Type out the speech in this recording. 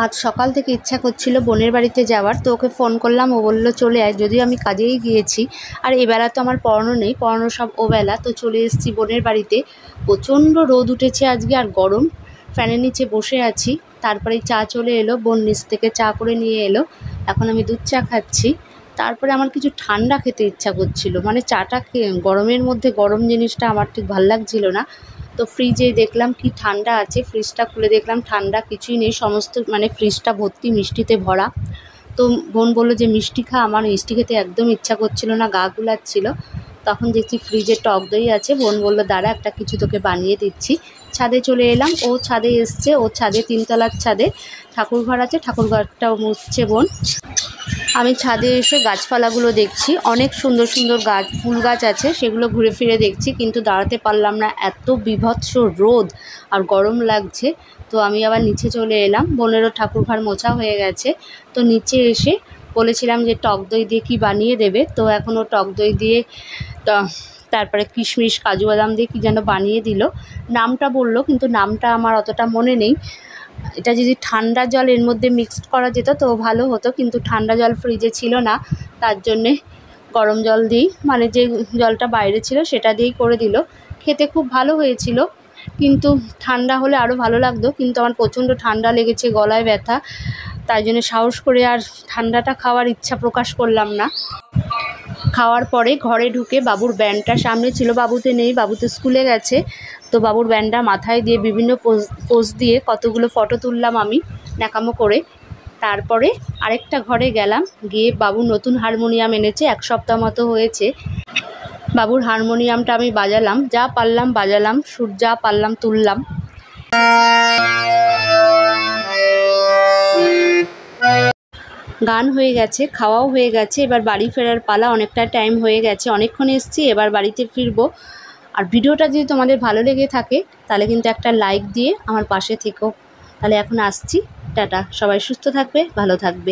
আজ সকাল থেকে ইচ্ছা করছিল বোনের বাড়িতে যাওয়ার, তো ওকে ফোন করলাম। ও বললো চলে আয়, যদিও আমি কাজেই গিয়েছি। আর এবেলা তো আমার পড়ানো নেই, পড়ানো সব ওবেলা। তো চলে এসেছি বোনের বাড়িতে। প্রচণ্ড রোদ উঠেছে আজকে আর গরম। ফ্যানের নিচে বসে আছি। তারপরে চা চলে এলো, বোন নিচ থেকে চা করে নিয়ে এলো। এখন আমি দুধ চা খাচ্ছি। তারপরে আমার কিছু ঠান্ডা খেতে ইচ্ছা করছিল, মানে চাটা গরমের মধ্যে গরম জিনিসটা আমার ঠিক ভাল লাগছিল না। তো ফ্রিজে দেখলাম কি ঠান্ডা আছে, ফ্রিজটা খুলে দেখলাম ঠান্ডা কিছুই নেই, সমস্ত মানে ফ্রিজটা ভর্তি মিষ্টিতে ভরা। তো বোন বললো যে মিষ্টি খা। আমার মিষ্টি খেতে একদম ইচ্ছা করছিল না, গা গুলাচ্ছিল। তখন দেখছি ফ্রিজে টক দই আছে। বোন বললো দাঁড়া, একটা কিছু তোকে বানিয়ে দিচ্ছি। ছাদে চলে এলাম, ও ছাদে এসছে। ও ছাদে, তিনতলার ছাদে ঠাকুরঘর আছে, ঠাকুরঘরটাও মুছছে বোন। আমি ছাদে এসে গাছপালাগুলো দেখছি, অনেক সুন্দর সুন্দর গাছ, ফুল গাছ আছে, সেগুলো ঘুরে ফিরে দেখছি। কিন্তু দাঁড়াতে পারলাম না, এত বীভৎস রোদ আর গরম লাগছে। তো আমি আবার নিচে চলে এলাম। বোনেরও ঠাকুরঘর মোছা হয়ে গেছে। তো নিচে এসে বলেছিলাম যে টক দই দিয়ে কী বানিয়ে দেবে। তো এখনও টক দই দিয়ে তারপরে কিশমিশ কাজু বাদাম দিয়ে কী যেন বানিয়ে দিল। নামটা বললো, কিন্তু নামটা আমার অতটা মনে নেই। এটা যদি ঠান্ডা জল এর মধ্যে মিক্সড করা যেত তো ভালো হতো, কিন্তু ঠান্ডা জল ফ্রিজে ছিল না। তার জন্যে গরম জল দিয়েই, মানে যে জলটা বাইরে ছিল সেটা দিয়েই করে দিল। খেতে খুব ভালো হয়েছিল, কিন্তু ঠান্ডা হলে আরও ভালো লাগতো। কিন্তু আমার প্রচণ্ড ঠান্ডা লেগেছে, গলায় ব্যথা। তাই জন্য সাহস করে আর ঠান্ডাটা খাওয়ার ইচ্ছা প্রকাশ করলাম না। খাওয়ার পরে ঘরে ঢুকে বাবুর ব্যান্ডটা সামনে ছিল, বাবুতে নেই, বাবুতে স্কুলে গেছে। তো বাবুর ব্যান্ডটা মাথায় দিয়ে বিভিন্ন পোজ দিয়ে কতগুলো ফটো তুললাম আমি ন্যাকামো করে। তারপরে আরেকটা ঘরে গেলাম, গিয়ে বাবু নতুন হারমোনিয়াম এনেছে, 1 সপ্তাহ মতো হয়েছে। বাবুর হারমোনিয়ামটা আমি বাজালাম, যা পারলাম বাজালাম, সুর যা পারলাম তুললাম। গান হয়ে গেছে, খাওয়াও হয়ে গেছে, এবার বাড়ি ফেরার পালা। অনেকটা টাইম হয়ে গেছে, অনেকক্ষণ এসেছি, এবার বাড়িতে ফিরবো। আর ভিডিওটা যদি তোমাদের ভালো লেগে থাকে তাহলে কিন্তু একটা লাইক দিয়ে আমার পাশে থেকো। তাহলে এখন আসছি, টাটা। সবাই সুস্থ থাকবে, ভালো থাকবে।